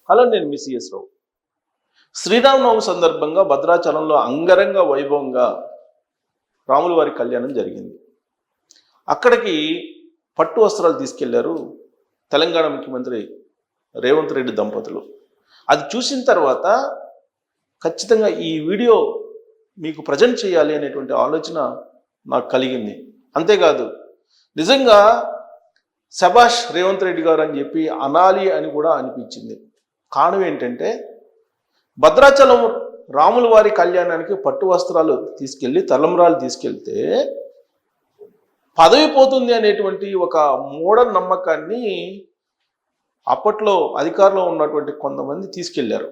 Hello, నేను మీ CS రావు. శ్రీరామనవమి సందర్భంగా భద్రాచలంలో అంగరంగ వైభవంగా రాముల వారి కళ్యాణం జరిగింది. అక్కడికి పట్టు వస్త్రాలు తీసుకెళ్లారు తెలంగాణ ముఖ్యమంత్రి రేవంత్ రెడ్డి దంపతులు. అది చూసిన తర్వాత ఖచ్చితంగా ఈ వీడియో మీకు ప్రజెంట్ చేయాలి అనేటువంటి ఆలోచన నాకు కలిగింది. అంతేకాదు, నిజంగా శభాష్ రేవంత్ రెడ్డి గారు అని చెప్పి అనాలి అని కూడా అనిపించింది. కారణం ఏంటంటే, భద్రాచలం రాముల వారి కళ్యాణానికి పట్టు వస్త్రాలు తీసుకెళ్ళి తలంబ్రాలు తీసుకెళ్తే పదవి పోతుంది అనేటువంటి ఒక మూఢ నమ్మకాన్ని అప్పట్లో అధికారంలో ఉన్నటువంటి కొంతమంది తీసుకెళ్లారు.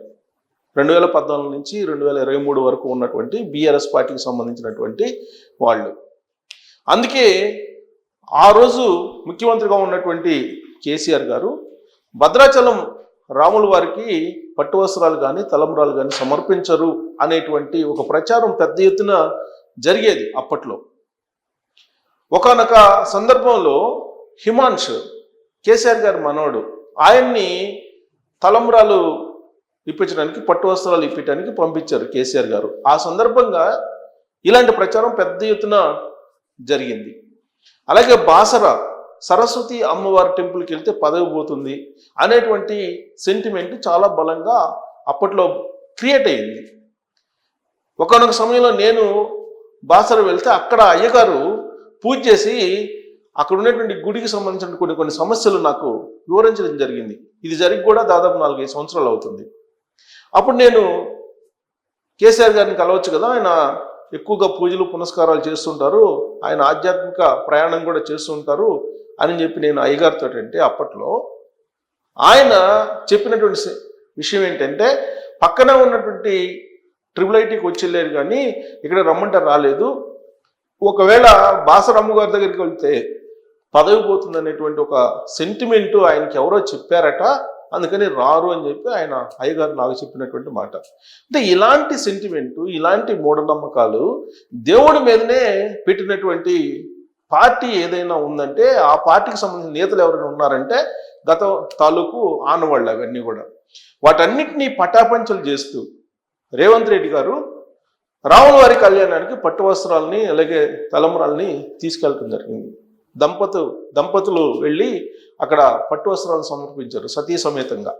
2014 నుంచి 2023 వరకు ఉన్నటువంటి బీఆర్ఎస్ పార్టీకి సంబంధించినటువంటి వాళ్ళు. అందుకే ఆ రోజు ముఖ్యమంత్రిగా ఉన్నటువంటి కేసీఆర్ గారు భద్రాచలం రాముల వారికి పట్టు వస్త్రాలు కానీ తలంబ్రాలు కానీ సమర్పించరు అనేటువంటి ఒక ప్రచారం పెద్ద ఎత్తున జరిగేది అప్పట్లో. ఒకానొక సందర్భంలో హిమాంష్, కేసీఆర్ గారి మనవడు, ఆయన్ని తలంబ్రాలు ఇప్పించడానికి, పట్టు వస్త్రాలు ఇప్పించడానికి పంపించారు కేసీఆర్ గారు. ఆ సందర్భంగా ఇలాంటి ప్రచారం పెద్ద ఎత్తున జరిగింది. అలాగే బాసర సరస్వతి అమ్మవారి టెంపుల్కి వెళ్తే పదవి పోతుంది అనేటువంటి సెంటిమెంట్ చాలా బలంగా అప్పట్లో క్రియేట్ అయింది. ఒకనొక సమయంలో నేను బాసర వెళ్తే అక్కడ అయ్యగారు పూజ చేసి అక్కడ ఉన్నటువంటి గుడికి సంబంధించిన కొన్ని సమస్యలు నాకు వివరించడం జరిగింది. ఇది జరిగి కూడా దాదాపు 4-5 సంవత్సరాలు అవుతుంది. అప్పుడు నేను కేసీఆర్ గారిని కలవచ్చు కదా, ఆయన ఎక్కువగా పూజలు పునస్కారాలు చేస్తుంటారు, ఆయన ఆధ్యాత్మిక ప్రయాణం కూడా చేస్తుంటారు అని చెప్పి నేను అయ్యగారితో అంటే, అప్పట్లో ఆయన చెప్పినటువంటి విషయం ఏంటంటే, పక్కన ఉన్నటువంటి IIITకి వచ్చి వెళ్ళారు కానీ ఇక్కడ రమ్మంటే రాలేదు. ఒకవేళ బాసరమ్మ గారి దగ్గరికి వెళ్తే పదవి పోతుంది అనేటువంటి ఒక సెంటిమెంటు ఆయనకి ఎవరో చెప్పారట, అందుకని రారు అని చెప్పి ఆయన అయ్యగారు నాకు చెప్పినటువంటి మాట. అంటే ఇలాంటి సెంటిమెంటు, ఇలాంటి మూఢనమ్మకాలు దేవుడి మీదనే పెట్టినటువంటి పార్టీ ఏదైనా ఉందంటే ఆ పార్టీకి సంబంధించిన నేతలు ఎవరైనా ఉన్నారంటే గత తాలూకు ఆనవాళ్ళు అవన్నీ కూడా. వాటన్నిటినీ పటాపంచలు చేస్తూ రేవంత్ రెడ్డి గారు రాముల వారి కళ్యాణానికి పట్టు వస్త్రాలని అలాగే తలంబ్రాలని తీసుకెళ్ళడం జరిగింది. దంపతులు వెళ్ళి అక్కడ పట్టు వస్త్రాలను సమర్పించారు సతీ సమేతంగా.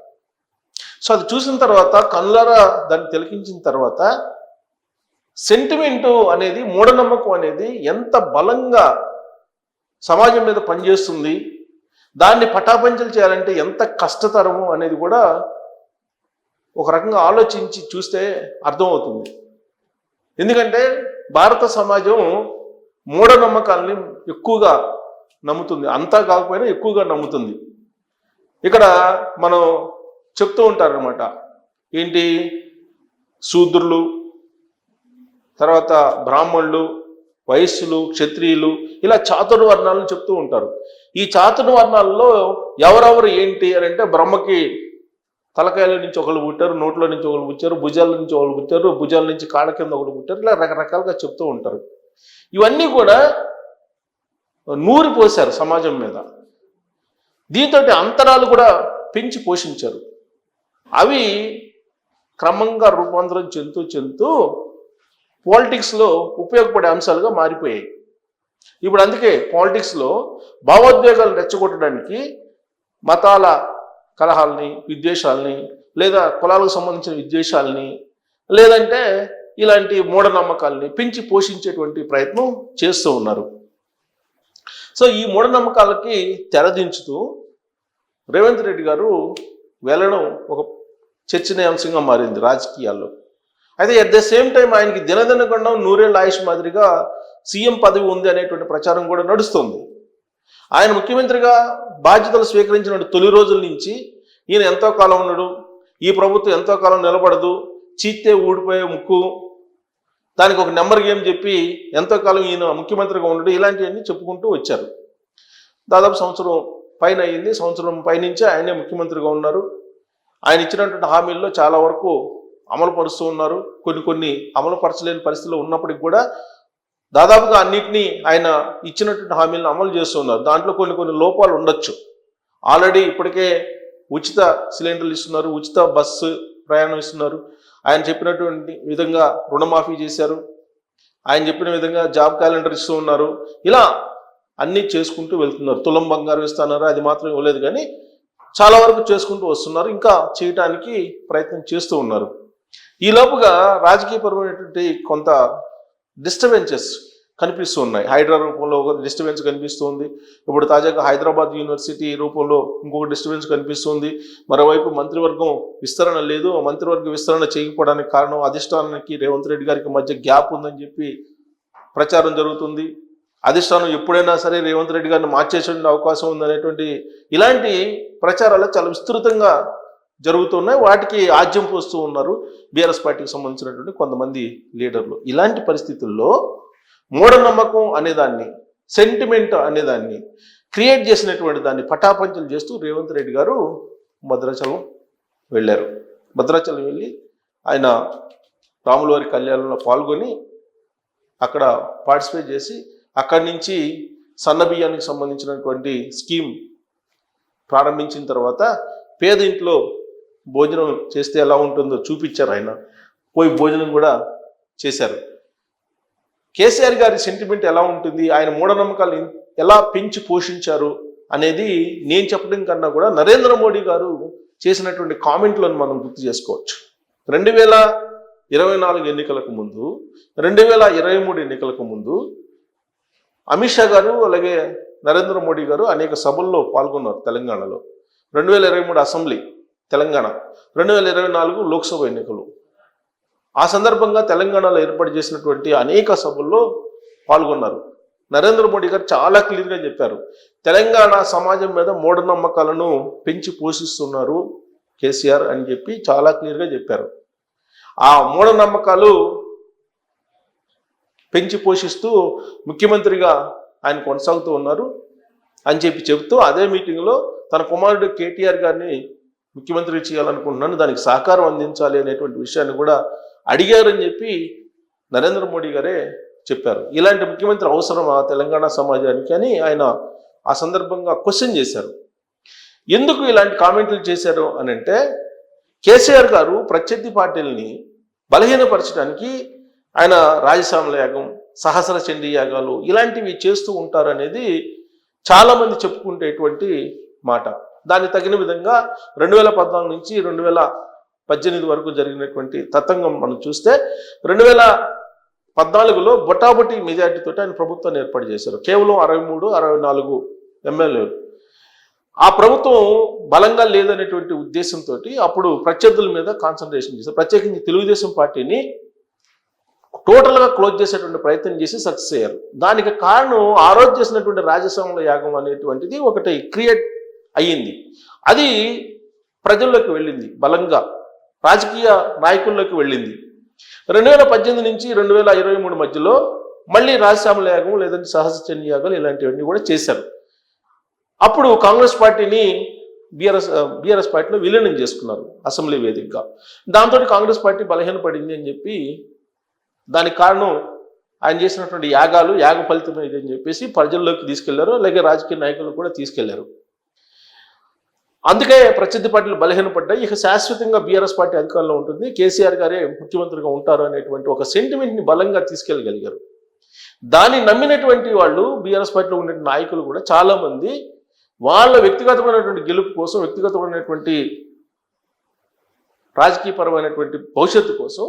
సో అది చూసిన తర్వాత, కళ్ళారా దాన్ని తిలకించిన తర్వాత, సెంటిమెంటు అనేది, మూఢనమ్మకం అనేది ఎంత బలంగా సమాజం మీద పనిచేస్తుంది, దాన్ని పటాపంచలు చేయాలంటే ఎంత కష్టతరము అనేది కూడా ఒక రకంగా ఆలోచించి చూస్తే అర్థమవుతుంది. ఎందుకంటే భారత సమాజం మూఢనమ్మకాలని ఎక్కువగా నమ్ముతుంది, అంతా కాకపోయినా ఎక్కువగా నమ్ముతుంది. ఇక్కడ మనం చెప్తూ ఉంటారనమాట, ఏంటి, శూద్రులు, తర్వాత బ్రాహ్మణులు, వైశ్యులు, క్షత్రియులు, ఇలా చాతుర్వర్ణాలను చెప్తూ ఉంటారు. ఈ చాతుర్వర్ణాలలో ఎవరెవరు ఏంటి అని అంటే, బ్రహ్మకి తలకాయల నుంచి ఒకళ్ళు పుట్టారు, నోట్లో నుంచి ఒకళ్ళు పుట్టారు, భుజాల నుంచి ఒకళ్ళు పుట్టారు, భుజాల నుంచి కాళ్ళ కింద ఒకళ్ళు పుట్టారు, ఇలా రకరకాలుగా చెప్తూ ఉంటారు. ఇవన్నీ కూడా నూరి పోశారు సమాజం మీద. దీంతో అంతరాలు కూడా పెంచి పోషించారు. అవి క్రమంగా రూపాంతరం చెందుతూ పాలిటిక్స్లో ఉపయోగపడే అంశాలుగా మారిపోయాయి. ఇప్పుడు అందుకే పాలిటిక్స్లో భావోద్వేగాలు రెచ్చగొట్టడానికి మతాల కలహాలని, విద్వేషాలని, లేదా కులాలకు సంబంధించిన విద్వేషాలని, లేదంటే ఇలాంటి మూఢనమ్మకాలని పెంచి పోషించేటువంటి ప్రయత్నం చేస్తూ ఉన్నారు. సో ఈ మూఢనమ్మకాలకి తెరదించుతూ రేవంత్ రెడ్డి గారు వెళ్ళడం ఒక చర్చనీయాంశంగా మారింది రాజకీయాల్లో. అయితే అట్ ద సేమ్ టైం ఆయనకి దినదినగండం నూరేళ్ళ ఆయుష్ మాదిరిగా సీఎం పదవి ఉంది అనేటువంటి ప్రచారం కూడా నడుస్తుంది. ఆయన ముఖ్యమంత్రిగా బాధ్యతలు స్వీకరించిన తొలి రోజుల నుంచి ఈయన ఎంతో కాలం ఉండడు, ఈ ప్రభుత్వం ఎంతో కాలం నిలబడదు, చీత్తే ఊడిపోయే ముక్కు, దానికి ఒక నెంబర్ గేమ్ చెప్పి ఎంతో కాలం ఈయన ముఖ్యమంత్రిగా ఉండడు, ఇలాంటివన్నీ చెప్పుకుంటూ వచ్చారు. దాదాపు సంవత్సరం పైన అయింది. సంవత్సరం పైనుంచి ఆయనే ముఖ్యమంత్రిగా ఉన్నారు. ఆయన ఇచ్చినటువంటి హామీల్లో చాలా వరకు అమలు పరుస్తూ ఉన్నారు. కొన్ని అమలు పరచలేని పరిస్థితుల్లో ఉన్నప్పటికీ కూడా దాదాపుగా అన్నిటినీ ఆయన ఇచ్చినటువంటి హామీలను అమలు చేస్తూ ఉన్నారు. దాంట్లో కొన్ని లోపాలు ఉండొచ్చు. ఆల్రెడీ ఇప్పటికే ఉచిత సిలిండర్లు ఇస్తున్నారు, ఉచిత బస్సు ప్రయాణం ఇస్తున్నారు, ఆయన చెప్పినటువంటి విధంగా రుణమాఫీ చేశారు, ఆయన చెప్పిన విధంగా జాబ్ క్యాలెండర్ ఇస్తూ ఉన్నారు. ఇలా అన్నీ చేసుకుంటూ వెళ్తున్నారు. తులం బంగారం ఇస్తున్నారు, అది మాత్రం ఇవ్వలేదు, కానీ చాలా వరకు చేసుకుంటూ వస్తున్నారు, ఇంకా చేయటానికి ప్రయత్నం చేస్తూ ఉన్నారు. ఈ లోపుగా రాజకీయపరమైనటువంటి కొంత డిస్టర్బెన్సెస్ కనిపిస్తూ ఉన్నాయి. హైడ్రా రూపంలో ఒక డిస్టర్బెన్స్ కనిపిస్తుంది. ఇప్పుడు తాజాగా హైదరాబాద్ యూనివర్సిటీ రూపంలో ఇంకొక డిస్టర్బెన్స్ కనిపిస్తుంది. మరోవైపు మంత్రివర్గం విస్తరణ లేదు. మంత్రివర్గ విస్తరణ చేయకపోవడానికి కారణం అధిష్టానానికి రేవంత్ రెడ్డి గారికి మధ్య గ్యాప్ ఉందని చెప్పి ప్రచారం జరుగుతుంది. అధిష్టానం ఎప్పుడైనా సరే రేవంత్ రెడ్డి గారిని మార్చేసే అవకాశం ఉందనేటువంటి ఇలాంటి ప్రచారాలు చాలా విస్తృతంగా జరుగుతున్నాయి. వాటికి ఆజ్యం పోస్తూ ఉన్నారు బీఆర్ఎస్ పార్టీకి సంబంధించినటువంటి కొంతమంది లీడర్లు. ఇలాంటి పరిస్థితుల్లో మూఢనమ్మకం అనేదాన్ని, సెంటిమెంట్ అనేదాన్ని క్రియేట్ చేసినటువంటి దాన్ని పటాపంచలు చేస్తూ రేవంత్ రెడ్డి గారు భద్రాచలం వెళ్ళారు. భద్రాచలం వెళ్ళి ఆయన రాములవారి కళ్యాణంలో పాల్గొని అక్కడ పార్టిసిపేట్ చేసి అక్కడి నుంచి సన్నబియ్యానికి సంబంధించినటువంటి స్కీమ్ ప్రారంభించిన తర్వాత పేద ఇంట్లో భోజనం చేస్తే ఎలా ఉంటుందో చూపించారు. ఆయన పోయి భోజనం కూడా చేశారు. కేసీఆర్ గారి సెంటిమెంట్ ఎలా ఉంటుంది, ఆయన మూఢనమ్మకాలు ఎలా పెంచి పోషించారు అనేది నేను చెప్పడం కన్నా కూడా నరేంద్ర మోడీ గారు చేసినటువంటి కామెంట్లను మనం గుర్తు చేసుకోవచ్చు. 2024 ఎన్నికలకు ముందు, 2023 ఎన్నికలకు ముందు అమిత్ షా గారు అలాగే నరేంద్ర మోడీ గారు అనేక సభల్లో పాల్గొన్నారు తెలంగాణలో. 2023 అసెంబ్లీ తెలంగాణ, 2024 లోక్సభ ఎన్నికలు. ఆ సందర్భంగా తెలంగాణలో ఏర్పాటు చేసినటువంటి అనేక సభల్లో పాల్గొన్నారు. నరేంద్ర మోడీ గారు చాలా క్లియర్గా చెప్పారు, తెలంగాణ సమాజం మీద మూఢనమ్మకాలను పెంచి పోషిస్తున్నారు కేసీఆర్ అని చెప్పి చాలా క్లియర్గా చెప్పారు. ఆ మూఢనమ్మకాలు పెంచి పోషిస్తూ ముఖ్యమంత్రిగా ఆయన కొనసాగుతూ ఉన్నారు అని చెప్పి చెబుతూ అదే మీటింగ్లో తన కుమారుడు కేటీఆర్ గారిని ముఖ్యమంత్రి చేయాలనుకుంటున్నాను, దానికి సహకారం అందించాలి అనేటువంటి విషయాన్ని కూడా అడిగారని చెప్పి నరేంద్ర మోడీ గారే చెప్పారు. ఇలాంటి ముఖ్యమంత్రి అవసరమా తెలంగాణ సమాజానికి అని ఆయన ఆ సందర్భంగా క్వశ్చన్ చేశారు. ఎందుకు ఇలాంటి కామెంట్లు చేశారు అని అంటే, కేసీఆర్ గారు ప్రత్యర్థి పార్టీలని బలహీనపరచడానికి ఆయన రాజసామల యాగం, సహస్ర చండీ యాగాలు ఇలాంటివి చేస్తూ ఉంటారు అనేది చాలామంది చెప్పుకునేటువంటి మాట. దానికి తగిన విధంగా 2014 నుంచి 2018 వరకు జరిగినటువంటి తతంగం మనం చూస్తే 2014లో బొటాబొటి మెజార్టీతో ఆయన ప్రభుత్వాన్ని ఏర్పాటు చేశారు. కేవలం 63-64 ఎమ్మెల్యేలు. ఆ ప్రభుత్వం బలంగా లేదనేటువంటి ఉద్దేశంతో అప్పుడు ప్రత్యర్థుల మీద కాన్సన్ట్రేషన్ చేశారు. ప్రత్యేకించి తెలుగుదేశం పార్టీని టోటల్గా క్లోజ్ చేసేటువంటి ప్రయత్నం చేసి సక్సెస్ అయ్యారు. దానికి కారణం ఆ రోజు చేసినటువంటి రాజసామల యాగం అనేటువంటిది ఒకటి క్రియేట్ అయ్యింది. అది ప్రజల్లోకి వెళ్ళింది, బలంగా రాజకీయ నాయకుల్లోకి వెళ్ళింది. 2018 నుంచి 2023 మధ్యలో మళ్ళీ రాజసామల యాగం లేదంటే సహస్ర చండీ యాగాలు ఇలాంటివన్నీ కూడా చేశారు. అప్పుడు కాంగ్రెస్ పార్టీని బీఆర్ఎస్ పార్టీలో విలీనం చేసుకున్నారు అసెంబ్లీ వేదికగా. దాంతో కాంగ్రెస్ పార్టీ బలహీనపడింది అని చెప్పి, దానికి కారణం ఆయన చేసినటువంటి యాగ ఫలితం ఇది అని చెప్పేసి ప్రజల్లోకి తీసుకెళ్లారు, అలాగే రాజకీయ నాయకులు కూడా తీసుకెళ్లారు. అందుకే ప్రత్యర్థి పార్టీలు బలహీనపడ్డాయి. ఇక శాశ్వతంగా బీఆర్ఎస్ పార్టీ అధికారంలో ఉంటుంది, కేసీఆర్ గారే ముఖ్యమంత్రిగా ఉంటారు అనేటువంటి ఒక సెంటిమెంట్ని బలంగా తీసుకెళ్ళగలిగారు. దాన్ని నమ్మినటువంటి వాళ్ళు బీఆర్ఎస్ పార్టీలో ఉండే నాయకులు కూడా చాలామంది వాళ్ళ వ్యక్తిగతమైనటువంటి గెలుపు కోసం, వ్యక్తిగతమైనటువంటి రాజకీయపరమైనటువంటి భవిష్యత్తు కోసం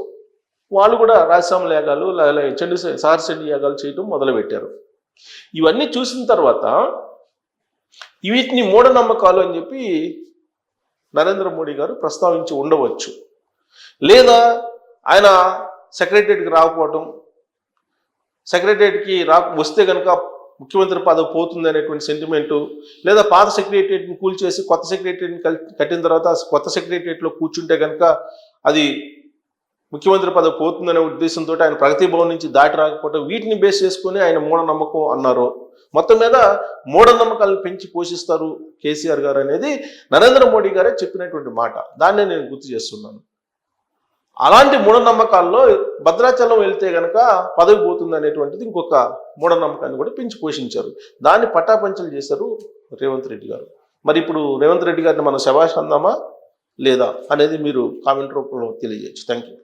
వాళ్ళు కూడా రాజసామల యాగాలు, సహస్ర చండీ యాగాలు చేయడం మొదలుపెట్టారు. ఇవన్నీ చూసిన తర్వాత వీటిని మూఢనమ్మకాలు అని చెప్పి నరేంద్ర మోడీ గారు ప్రస్తావించి ఉండవచ్చు. లేదా ఆయన సెక్రటరియట్కి రాకపోవటం, సెక్రటరియట్కి వస్తే కనుక ముఖ్యమంత్రి పదవి పోతుంది అనేటువంటి సెంటిమెంటు, లేదా పాత సెక్రటరియట్ని కూల్చేసి కొత్త సెక్రటరియట్ని కట్టిన తర్వాత కొత్త సెక్రటరియట్లో కూర్చుంటే కనుక అది ముఖ్యమంత్రి పదవి పోతుందనే ఉద్దేశంతో ఆయన ప్రగతి భవన్ నుంచి దాటి రాకపోవటం, వీటిని బేస్ చేసుకుని ఆయన మూఢనమ్మకం అన్నారు. మొత్తం మీద మూఢనమ్మకాలను పెంచి పోషిస్తారు కేసీఆర్ గారు అనేది నరేంద్ర మోడీ గారే చెప్పినటువంటి మాట. దాన్నే నేను గుర్తు చేస్తున్నాను. అలాంటి మూఢనమ్మకాల్లో భద్రాచలం వెళ్తే కనుక పదవి పోతుంది అనేటువంటిది ఇంకొక మూఢనమ్మకాన్ని కూడా పెంచి పోషించారు. దాన్ని పటాపంచలు చేశారు రేవంత్ రెడ్డి గారు. మరి ఇప్పుడు రేవంత్ రెడ్డి గారిని మనం శభాష్ అందామా లేదా అనేది మీరు కామెంట్ రూపంలో తెలియజేయచ్చు. Thank you.